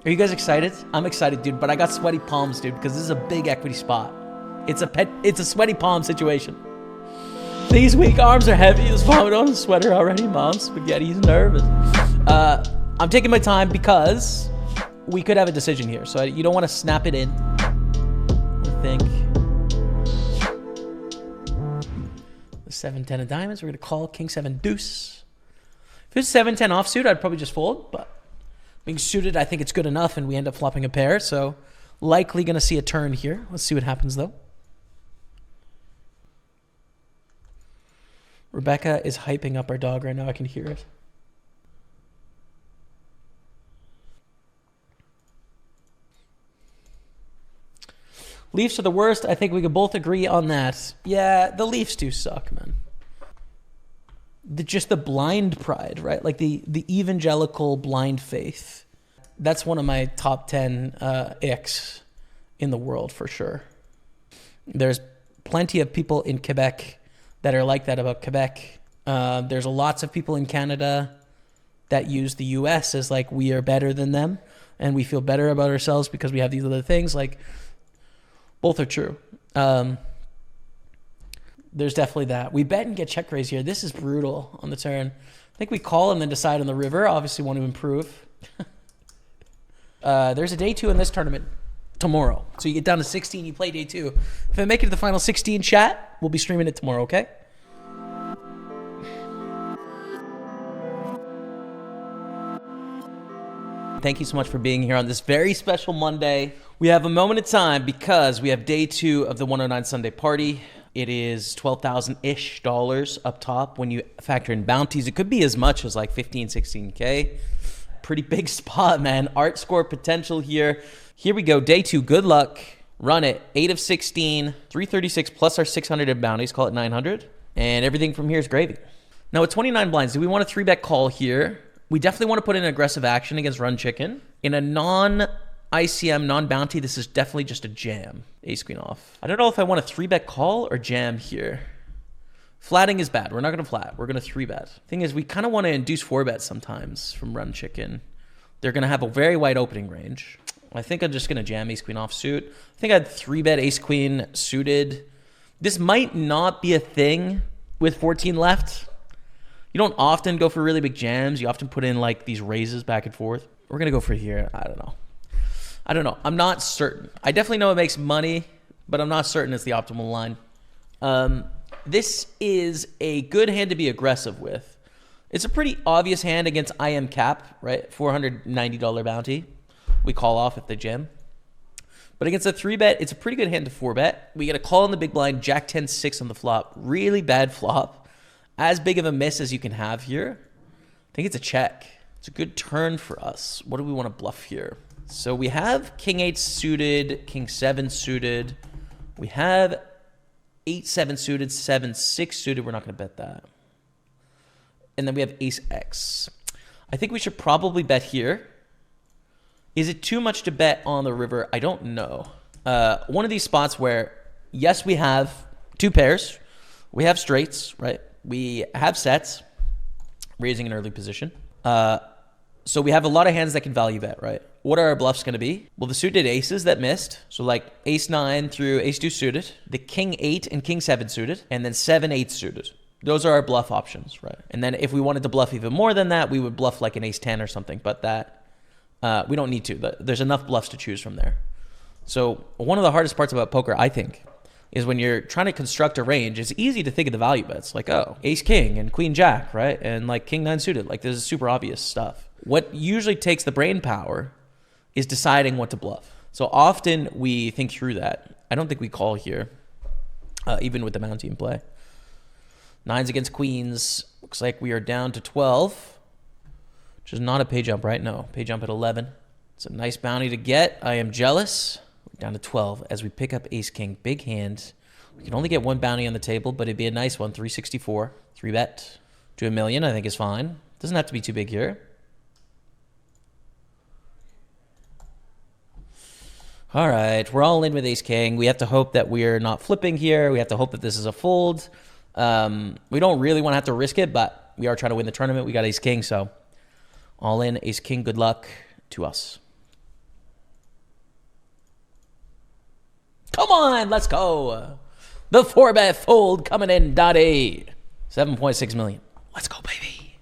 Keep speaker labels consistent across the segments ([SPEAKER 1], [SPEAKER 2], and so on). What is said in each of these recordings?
[SPEAKER 1] Are you guys excited? I'm excited, dude, but I got sweaty palms, dude, because this is a big equity spot. It's a sweaty palm situation. These weak arms are heavy. Just vomit on the sweater already. Mom's spaghetti's nervous. I'm taking my time because we could have a decision here. So you don't want to snap it in. I think. The 7-10 of diamonds. We're going to call king 7 deuce. If it was 7-10 offsuit, I'd probably just fold. But being suited, I think it's good enough, and we end up flopping a pair. So likely going to see a turn here. Let's see what happens, though. Rebecca is hyping up our dog right now. I can hear it. Leafs are the worst. I think we could both agree on that. Yeah, the Leafs do suck, man. Just the blind pride, right? Like the evangelical blind faith. That's one of my top 10 icks in the world for sure. There's plenty of people in Quebec that are like that about Quebec. There's lots of people in Canada that use the US as like we are better than them and we feel better about ourselves because we have these other things. Like both are true. There's definitely that. We bet and get check raise here. This is brutal on the turn. I think we call and then decide on the river. Obviously want to improve. There's a day 2 in this tournament tomorrow. So you get down to 16, you play day 2. If I make it to the final 16 chat, we'll be streaming it tomorrow, okay? Thank you so much for being here on this very special Monday. We have a moment of time because we have day 2 of the 109 Sunday party. It is $12,000-ish up top. When you factor in bounties, it could be as much as like 15, 16K. Pretty big spot, man. Art score potential here. Here we go. Day 2. Good luck. Run it. 8 of 16. 336 plus our 600 in bounties. Call it 900. And everything from here is gravy. Now with 29 blinds, do we want a 3-bet call here? We definitely want to put in aggressive action against run chicken. In a non-ICM, non-bounty, this is definitely just a jam. Ace queen off. I don't know if I want a 3-bet call or jam here. Flatting is bad. We're not going to flat. We're going to 3-bet. Thing is, we kind of want to induce 4-bet sometimes from run chicken. They're going to have a very wide opening range. I think I'm just going to jam ace queen off suit. I think I'd 3-bet ace queen suited. This might not be a thing with 14 left. You don't often go for really big jams. You often put in like these raises back and forth. We're going to go for here. I don't know. I'm not certain. I definitely know it makes money, but I'm not certain it's the optimal line. This is a good hand to be aggressive with. It's a pretty obvious hand against IM cap, right? $490 bounty. We call off if they jam. But against a 3-bet, it's a pretty good hand to 4-bet. We get a call in the big blind, Jack 10-6 on the flop. Really bad flop. As big of a miss as you can have here. I think it's a check. It's a good turn for us. What do we want to bluff here? So we have king 8 suited, king 7 suited. We have 8-7 suited, 7-6 suited. We're not going to bet that. And then we have ace X. I think we should probably bet here. Is it too much to bet on the river? I don't know. One of these spots where, yes, we have 2 pairs. We have straights, right? We have sets, raising an early position. So we have a lot of hands that can value bet, right? What are our bluffs going to be? Well, the suited aces that missed. So like ace 9 through ace 2 suited, the king 8 and king 7 suited, and then 7-8 suited. Those are our bluff options, right? And then if we wanted to bluff even more than that, we would bluff like an ace 10 or something, but that we don't need to. There's enough bluffs to choose from there. So one of the hardest parts about poker, I think, is when you're trying to construct a range, it's easy to think of the value bets. Like, oh, ace king and queen jack, right? And like king 9 suited. Like this is super obvious stuff. What usually takes the brain power is deciding what to bluff. So often we think through that. I don't think we call here, even with the bounty in play. 9s against queens. Looks like we are down to 12, which is not a pay jump, right? No, pay jump at 11. It's a nice bounty to get. I am jealous. We're down to 12 as we pick up ace king. Big hand. We can only get 1 bounty on the table, but it'd be a nice one. 364. 3-bet to $1 million, I think is fine. Doesn't have to be too big here. All right, we're all in with ace king. We have to hope that we're not flipping here. We have to hope that this is a fold. We don't really want to have to risk it, but we are trying to win the tournament. We got ace king, so all in, ace king, good luck to us. Come on, let's go. The 4-bet fold coming in, Dottie. 7.6 million. Let's go, baby.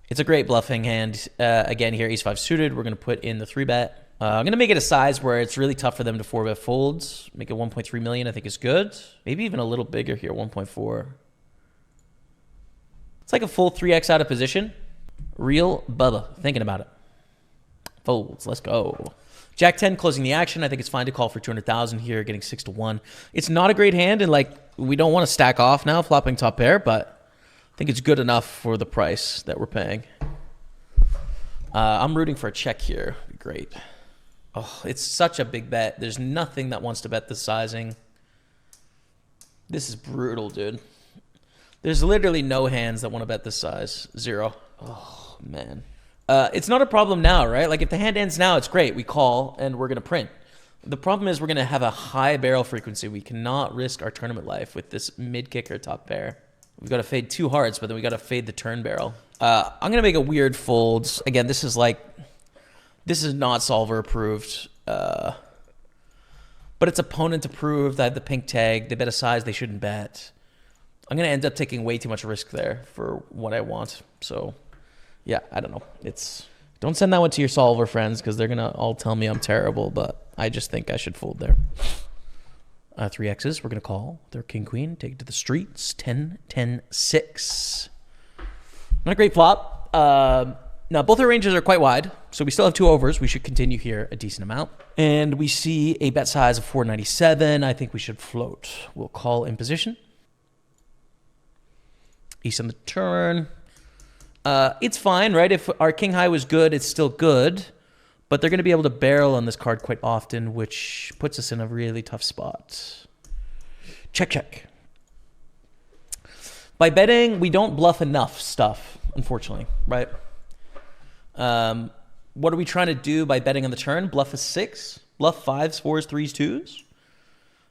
[SPEAKER 1] It's a great bluffing hand. Again, here, ace-5 suited. We're going to put in the 3-bet. I'm going to make it a size where it's really tough for them to 4-bet folds. Make it 1.3 million, I think is good. Maybe even a little bigger here, 1.4. It's like a full 3x out of position. Real Bubba, thinking about it. Folds, let's go. Jack 10 closing the action. I think it's fine to call for 200,000 here, getting 6-1. It's not a great hand, and like we don't want to stack off now, flopping top pair, but I think it's good enough for the price that we're paying. I'm rooting for a check here. Great. Oh, it's such a big bet. There's nothing that wants to bet this sizing. This is brutal, dude. There's literally no hands that want to bet this size. 0. Oh, man. It's not a problem now, right? Like if the hand ends now, it's great. We call and we're going to print. The problem is we're going to have a high barrel frequency. We cannot risk our tournament life with this mid-kicker top pair. We've got to fade 2 hearts, but then we got to fade the turn barrel. I'm going to make a weird folds. Again, this is not solver approved. But it's opponent approved. I have the pink tag. They bet a size they shouldn't bet. I'm going to end up taking way too much risk there for what I want. So, yeah, I don't know. Don't send that one to your solver friends because they're going to all tell me I'm terrible, but I just think I should fold there. 3 X's. We're going to call. They're king, queen. Take it to the streets. 10, 10, 6. Not a great flop. Now, both our ranges are quite wide, so we still have 2 overs. We should continue here a decent amount. And we see a bet size of 497. I think we should float. We'll call in position. Ace on the turn. It's fine, right? If our king high was good, it's still good. But they're going to be able to barrel on this card quite often, which puts us in a really tough spot. Check, check. By betting, we don't bluff enough stuff, unfortunately, right? What are we trying to do by betting on the turn? Bluff a 6? Bluff 5s, 4s, 3s, 2s?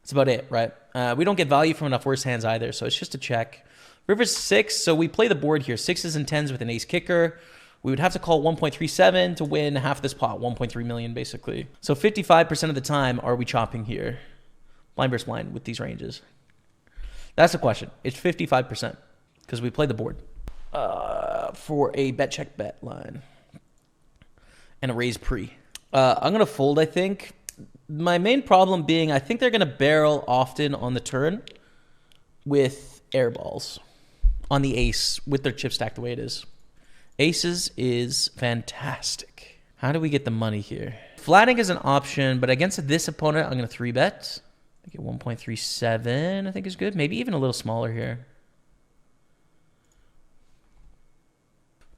[SPEAKER 1] That's about it, right? We don't get value from enough worse hands either, so it's just a check. River's 6, so we play the board here. 6s and 10s with an ace kicker. We would have to call 1.37 to win half this pot, 1.3 million basically. So 55% of the time are we chopping here? Blind versus blind with these ranges. That's the question. It's 55% because we play the board for a bet check bet line and a raise pre. I'm going to fold, I think. My main problem being I think they're going to barrel often on the turn with air balls on the ace with their chip stacked the way it is. Aces is fantastic. How do we get the money here? Flatting is an option, but against this opponent, I'm going to 3-bet. I get 1.37, I think is good. Maybe even a little smaller here.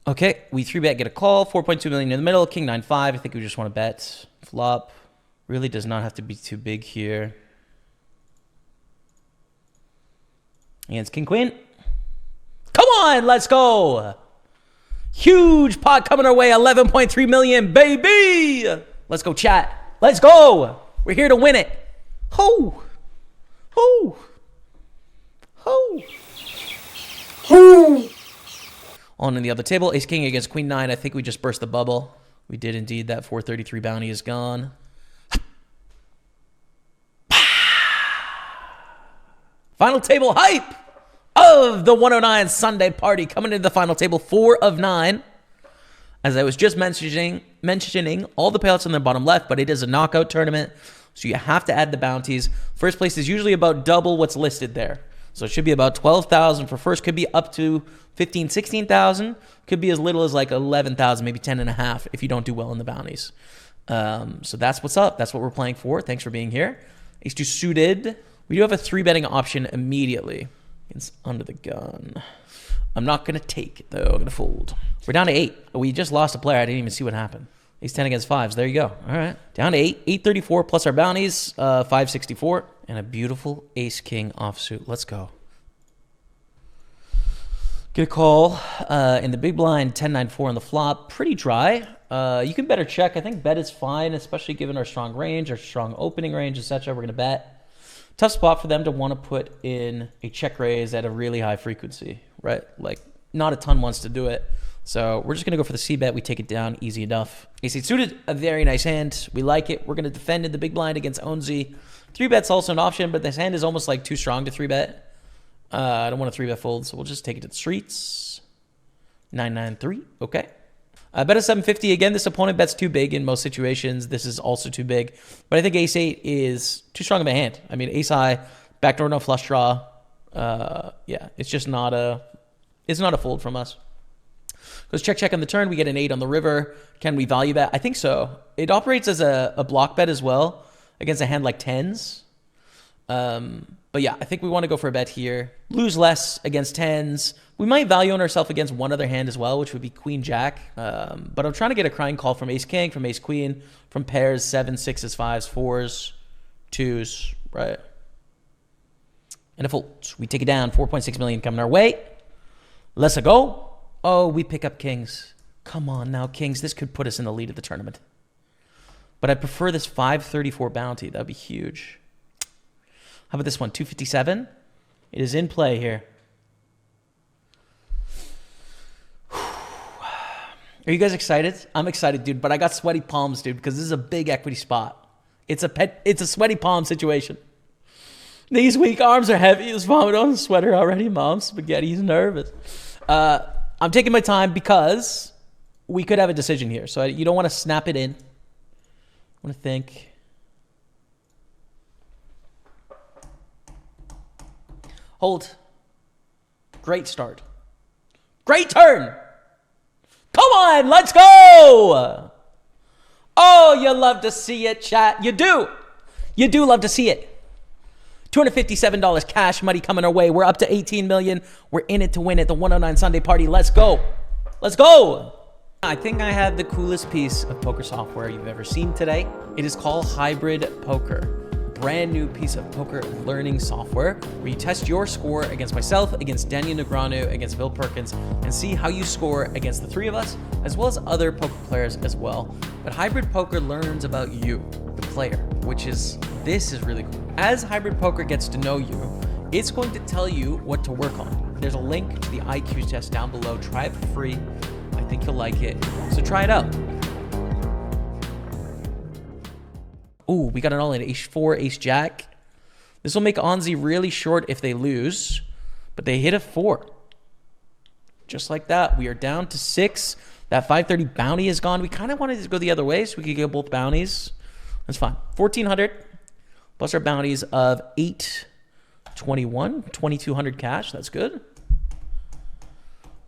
[SPEAKER 1] Okay, we 3-bet, get a call. 4.2 million in the middle. King 9-5. I think we just want to bet. Flop. Really does not have to be too big here. Against King Queen. Come on, let's go. Huge pot coming our way. 11.3 million, baby. Let's go, chat. Let's go. We're here to win it. Ho. Ho. Ho. Ho. On in the other table, ace king against queen 9. I think we just burst the bubble. We did indeed. That 433 bounty is gone. Final table hype of the 109 Sunday party coming into the final table. 4 of 9. As I was just mentioning all the payouts on the bottom left, but it is a knockout tournament, so you have to add the bounties. First place is usually about double what's listed there. So it should be about 12,000 for first, could be up to 15, 16,000, could be as little as like 11,000, maybe 10.5 if you don't do well in the bounties. So that's what's up. That's what we're playing for. Thanks for being here. Ace 2 suited. We do have a 3-betting option immediately. It's under the gun. I'm not going to take it, though. I'm going to fold. We're down to 8. We just lost a player. I didn't even see what happened. Ace 10 against 5s. There you go. All right. Down to 8. 834 plus our bounties. 564. And a beautiful ace king offsuit. Let's go. Get a call in the big blind. 10-9-4 on the flop. Pretty dry. You can bet or check. I think bet is fine, especially given our strong range, our strong opening range, etc. We're going to bet. Tough spot for them to want to put in a check raise at a really high frequency, right? Like not a ton wants to do it. So we're just going to go for the C-bet. We take it down. Easy enough. Ace-8 suited, a very nice hand. We like it. We're going to defend in the big blind against Onzi. 3-bet's also an option, but this hand is almost like too strong to 3-bet. I don't want a 3-bet fold, so we'll just take it to the streets. 993. Okay. Bet a 750. Again, this opponent bets too big in most situations. This is also too big. But I think Ace-8 is too strong of a hand. I mean, Ace-High, backdoor no flush draw. Yeah, it's just not a fold from us. Goes check on the turn. We get an 8 on the river. Can we value bet? I think so. It operates as a block bet as well against a hand like 10s. But yeah, I think we want to go for a bet here. Lose less against 10s. We might value on ourselves against one other hand as well, which would be Queen Jack. But I'm trying to get a crying call from Ace King, from Ace Queen, from pairs 7s, 6s, 5s, 4s, 2s, right? And a fold. We take it down. 4.6 million coming our way. Let's go. Oh, we pick up kings. Come on now, kings. This could put us in the lead of the tournament. But I prefer this 534 bounty. That would be huge. How about this one? 257. It is in play here. Are you guys excited? I'm excited, dude. But I got sweaty palms, dude, because this is a big equity spot. It's a sweaty palm situation. These weak arms are heavy as vomit on the sweater already. Mom, spaghetti's nervous. I'm taking my time because we could have a decision here. So you don't want to snap it in. I want to think. Hold. Great start. Great turn. Come on, let's go. Oh, you love to see it, chat. You do. You do love to see it. $257 cash money coming our way. We're up to 18 million. We're in it to win it. The 109 Sunday party. Let's go. Let's go. I think I have the coolest piece of poker software you've ever seen today. It is called Hybrid Poker. Brand new piece of poker learning software where you test your score against myself, against Daniel Negreanu, against Bill Perkins, and see how you score against the three of us, as well as other poker players as well. But Hybrid Poker learns about you, the player, this is really cool. As Hybrid Poker gets to know you, it's going to tell you what to work on. There's a link to the IQ test down below. Try it for free. I think you'll like it. So try it out. Ooh, we got an all-in Ace-4, Ace-Jack. This will make Onzi really short if they lose, but they hit a 4. Just like that. We are down to 6. That 530 bounty is gone. We kind of wanted to go the other way so we could get both bounties. That's fine. 1,400 plus our bounties of 821, 2,200 cash. That's good.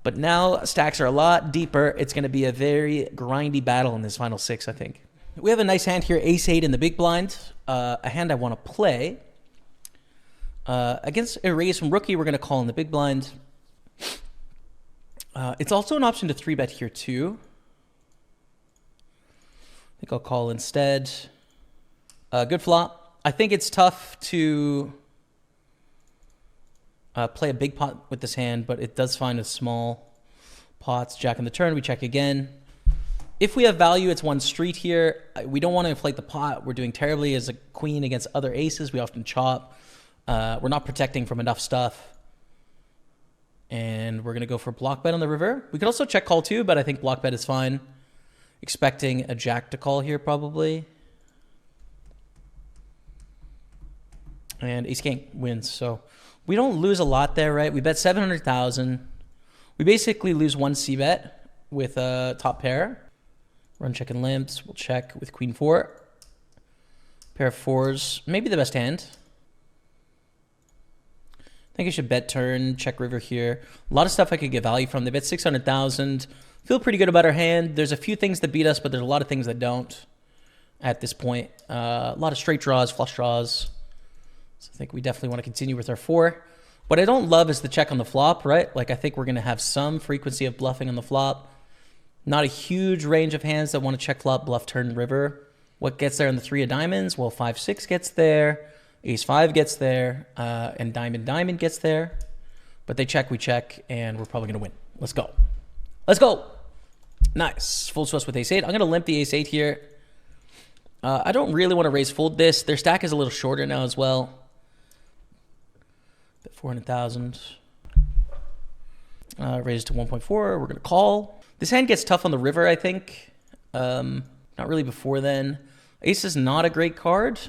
[SPEAKER 1] But now stacks are a lot deeper. It's going to be a very grindy battle in this final 6, I think. We have a nice hand here, Ace-8 in the big blind. A hand I want to play. Against a raise from rookie, we're going to call in the big blind. It's also an option to 3-bet here too. I think I'll call instead. Good flop. I think it's tough to play a big pot with this hand, but it does find a small pots. Jack in the turn, we check again. If we have value, it's one street here. We don't want to inflate the pot. We're doing terribly as a queen against other aces. We often chop. We're not protecting from enough stuff. And we're going to go for block bet on the river. We could also check call too, but I think block bet is fine. Expecting a jack to call here probably. And ace king wins. So we don't lose a lot there, right? We bet 700,000. We basically lose one c-bet with a top pair. Run check and limps. We'll check with queen 4. Pair of 4s. Maybe the best hand. I think I should bet turn, check river here. A lot of stuff I could get value from. They bet 600,000. Feel pretty good about our hand. There's a few things that beat us, but there's a lot of things that don't at this point. A lot of straight draws, flush draws. So I think we definitely want to continue with our 4. What I don't love is the check on the flop, right? Like I think we're going to have some frequency of bluffing on the flop. Not a huge range of hands that want to check flop, bluff, turn, river. What gets there in the 3 of diamonds? Well, 5-6 gets there. Ace-5 gets there. And diamond gets there. But they check, we check, and we're probably going to win. Let's go. Let's go. Nice. Full stress with ace-8. I'm going to limp the ace-8 here. I don't really want to raise fold this. Their stack is a little shorter now as well. 400,000. Raise to 1.4. We're going to call. This hand gets tough on the river, I think. Not really before then. Ace is not a great card.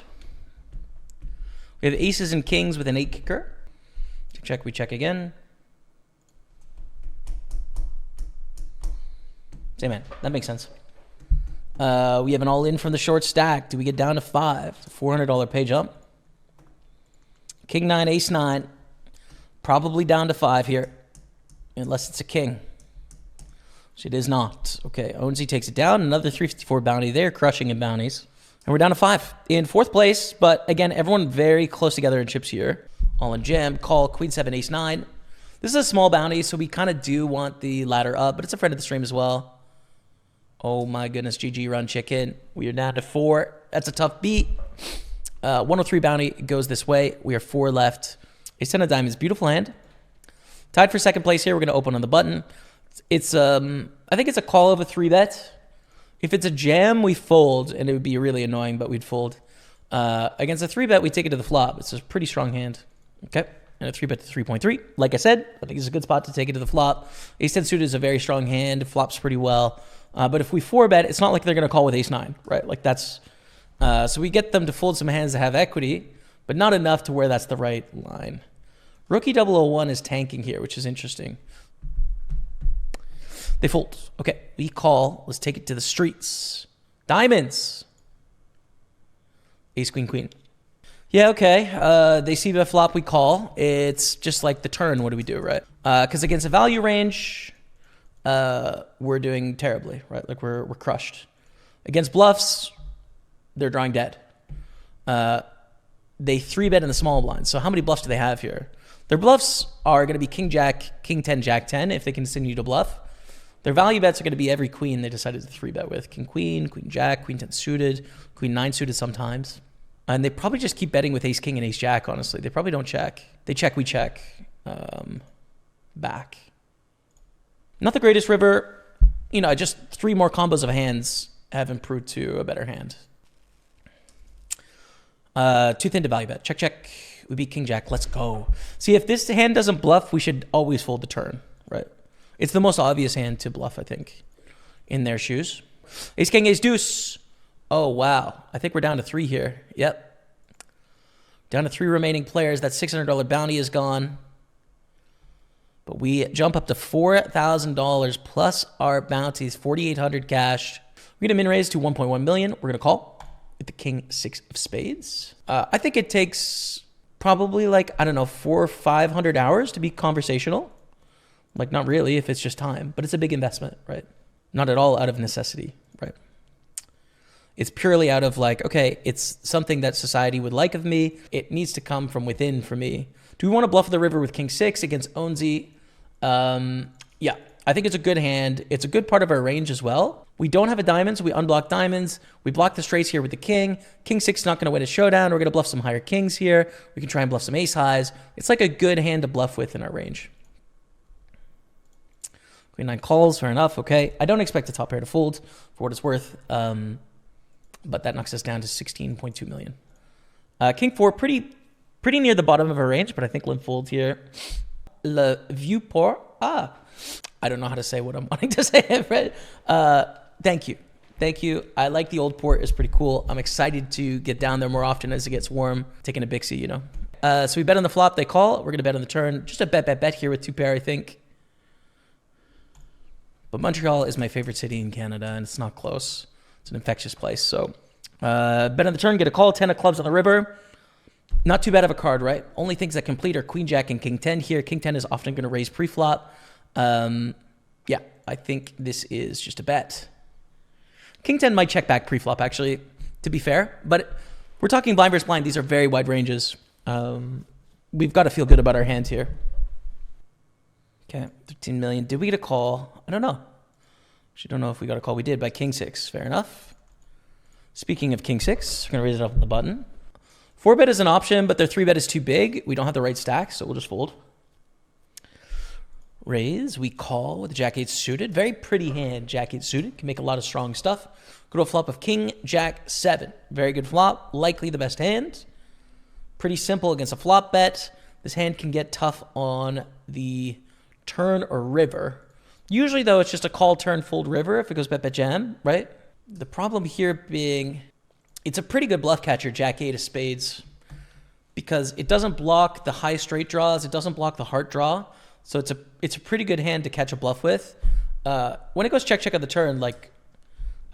[SPEAKER 1] We have aces and kings with an 8 kicker. Check, we check again. Same hand. That makes sense. We have an all-in from the short stack. Do we get down to 5? It's a $400 pay jump. King 9, ace 9. Probably down to 5 here. Unless it's a king. Which it is not. Okay, Onzi takes it down. Another 354 bounty there, crushing in bounties. And we're down to 5. In 4th place, but again, everyone very close together in chips here. All in jam, call, queen 7, ace 9. This is a small bounty, so we kind of do want the ladder up, but it's a friend of the stream as well. Oh my goodness, GG run chicken. We are down to 4. That's a tough beat. 103 bounty goes this way. We are 4 left. Ace 10 of diamonds, beautiful hand. Tied for 2nd place here. We're going to open on the button. It's I think it's a call of a 3-bet. If it's a jam, we fold, and it would be really annoying, but we'd fold. Against a 3-bet, we take it to the flop. It's a pretty strong hand. Okay, and a 3-bet to 3.3. Like I said, I think it's a good spot to take it to the flop. Ace 10 suited is a very strong hand. It flops pretty well. But if we 4-bet, it's not like they're going to call with ace 9, right? Like that's... so we get them to fold some hands that have equity, but not enough to where that's the right line. Rookie 001 is tanking here, which is interesting. They fold. Okay, we call. Let's take it to the streets. Diamonds. Ace, queen, queen. Yeah, okay. They see the flop, we call. It's just like the turn. What do we do, right? Because against a value range, we're doing terribly, right? Like we're crushed. Against bluffs, they're drawing dead. They 3-bet in the small blind. So how many bluffs do they have here? Their bluffs are going to be king, jack, king 10, jack 10 if they continue to bluff. Their value bets are going to be every queen they decided to 3-bet with. King, queen jack, queen 10 suited, queen 9 suited sometimes. And they probably just keep betting with ace king and ace jack, honestly. They probably don't check. They check, we check. Back. Not the greatest river. You know, just 3 more combos of hands have improved to a better hand. Too thin to value bet. Check, check. We beat king jack. Let's go. See, if this hand doesn't bluff, we should always fold the turn, right? It's the most obvious hand to bluff, I think, in their shoes. Ace king, ace deuce. Oh, wow. I think we're down to 3 here. Yep. Down to 3 remaining players. That $600 bounty is gone. But we jump up to $4,000 plus our bounties, $4,800 cash. We're going to min raise to 1.1 million. We're going to call with the king 6 of spades. I think it takes probably like, I don't know, 400 or 500 hours to be conversational. Like not really if it's just time, but it's a big investment, right? Not at all out of necessity, right? It's purely out of like, okay, it's something that society would like of me. It needs to come from within for me. Do we want to bluff the river with king 6 against Onzi? Yeah, I think it's a good hand. It's a good part of our range as well. We don't have a diamond, so we unblock diamonds. We block the straights here with the king. King 6 is not going to win a showdown. We're going to bluff some higher kings here. We can try and bluff some ace highs. It's like a good hand to bluff with in our range. Queen 9 calls, fair enough, okay. I don't expect the top pair to fold for what it's worth, but that knocks us down to 16.2 million. King 4, pretty near the bottom of our range, but I think limp folds here. Le vieux port. I don't know how to say what I'm wanting to say, right? Thank you. Thank you. I like the old port. It's pretty cool. I'm excited to get down there more often as it gets warm. Taking a Bixie, you know. So we bet on the flop. They call. We're going to bet on the turn. Just a bet here with 2 pair, I think. But Montreal is my favorite city in Canada, and it's not close. It's an infectious place. So bet on the turn, get a call, 10 of clubs on the river. Not too bad of a card, right? Only things that complete are queen jack and king 10 here. King 10 is often going to raise pre-flop. Yeah, I think this is just a bet. King 10 might check back pre-flop, actually, to be fair. But we're talking blind versus blind. These are very wide ranges. We've got to feel good about our hand here. Okay, 13 million. Did we get a call? I don't know. Actually, don't know if we got a call. We did by king 6. Fair enough. Speaking of king 6, we're going to raise it up on the button. 4-bet is an option, but their 3-bet is too big. We don't have the right stack, so we'll just fold. Raise. We call with jack 8 suited. Very pretty hand, jack 8 suited. Can make a lot of strong stuff. Go to a flop of king jack 7. Very good flop. Likely the best hand. Pretty simple against a flop bet. This hand can get tough on the turn or river. Usually, though, it's just a call turn, fold river if it goes bet, bet, jam, right? The problem here being it's a pretty good bluff catcher, Jack 8 of spades, because it doesn't block the high straight draws. It doesn't block the heart draw. So it's a pretty good hand to catch a bluff with. When it goes check, check on the turn, like,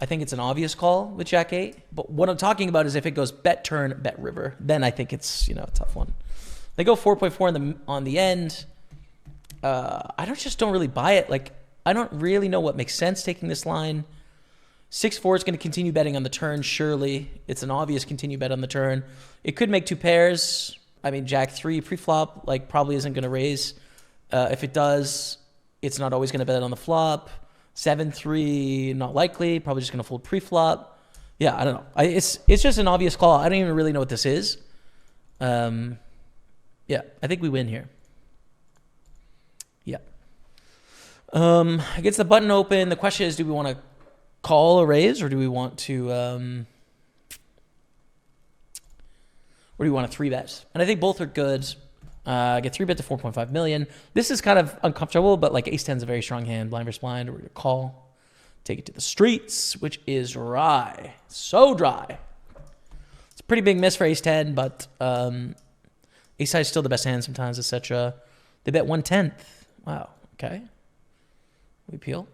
[SPEAKER 1] I think it's an obvious call with Jack 8. But what I'm talking about is if it goes bet, turn, bet, river, then I think it's, a tough one. They go 4.4 on the end. I just don't really buy it. Like, I don't really know what makes sense taking this line. 6-4 is going to continue betting on the turn, surely. It's an obvious continue bet on the turn. It could make two pairs. I mean, Jack 3 pre-flop, like, probably isn't going to raise. If it does, it's not always going to bet on the flop. 7-3, not likely. Probably just going to fold pre-flop. Yeah, I don't know. It's just an obvious call. I don't even really know what this is. Yeah, I think we win here. Yeah. Gets the button open. The question is, do we want to call or raise, or do we want to, or do we want to 3-bet? And I think both are good. Get 3-bet to 4.5 million. This is kind of uncomfortable, but like ace 10 is a very strong hand, blind versus blind. We're going to call, take it to the streets, which is dry. So dry. It's a pretty big miss for ace 10, but ace high is still the best hand sometimes, etc. They bet 1/10. Wow. Okay. We peel.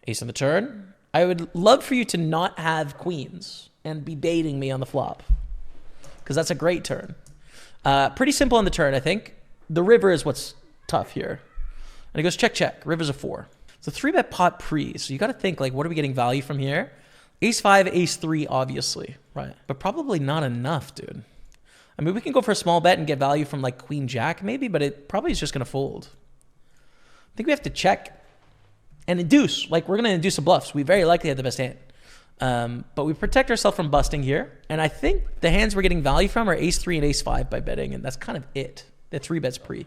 [SPEAKER 1] Ace on the turn. I would love for you to not have queens and be baiting me on the flop, because that's a great turn. Pretty simple on the turn, I think. The river is what's tough here. And it goes check, check. River's a 4. It's a 3-bet pot pre. So you got to think, like, what are we getting value from here? Ace 5, ace 3, obviously. Right. But probably not enough, dude. I mean, we can go for a small bet and get value from, like, queen jack maybe, but it probably is just going to fold. I think we have to check and induce. Like, we're going to induce a bluff. So we very likely have the best hand. But we protect ourselves from busting here. And I think the hands we're getting value from are ace 3 and ace 5 by betting. And that's kind of it. The 3-bets pre.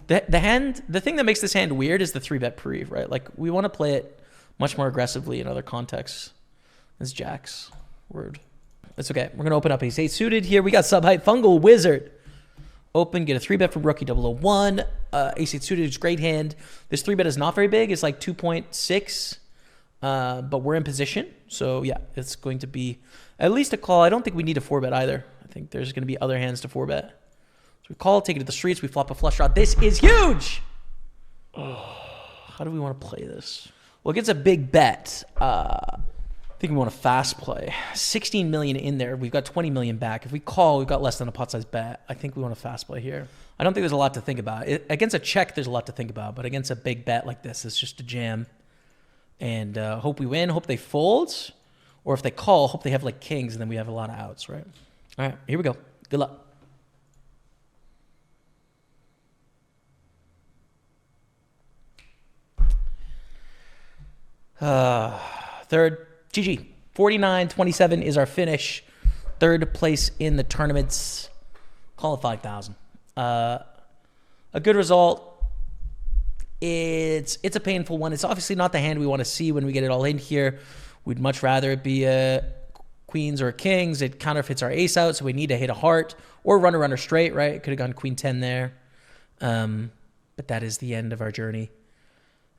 [SPEAKER 1] The thing that makes this hand weird is the 3-bet pre, right? Like, we want to play it much more aggressively in other contexts. It's jacks. Word. It's okay. We're going to open up ace 8 suited here. We got sub-height fungal wizard. Open, get a 3-bet from rookie 001. Ace 8 suited is great hand. This 3-bet is not very big. It's like 2.6. But we're in position. So, yeah, it's going to be at least a call. I don't think we need a 4-bet either. I think there's going to be other hands to 4-bet. So we call, take it to the streets. We flop a flush draw. This is huge. Oh, how do we want to play this? Well, it gets a big bet. I think we want to fast play. 16 million in there. We've got 20 million back. If we call, we've got less than a pot size bet. I think we want to fast play here. I don't think there's a lot to think about. Against a check, there's a lot to think about. But against a big bet like this, it's just a jam. And hope we win. Hope they fold. Or if they call, hope they have like kings. And then we have a lot of outs, right? All right, here we go. Good luck. Third. GG. 49-27 is our finish. Third place in the tournaments. Call it 5,000. A good result. It's a painful one. It's obviously not the hand we want to see when we get it all in here. We'd much rather it be a queens or kings. It counterfeits our ace out, so we need to hit a heart or runner straight, right? It could have gone queen 10 there. But that is the end of our journey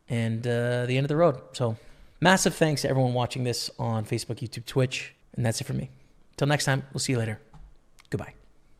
[SPEAKER 1] and the end of the road. So massive thanks to everyone watching this on Facebook, YouTube, Twitch. And that's it for me. Till next time, we'll see you later. Goodbye.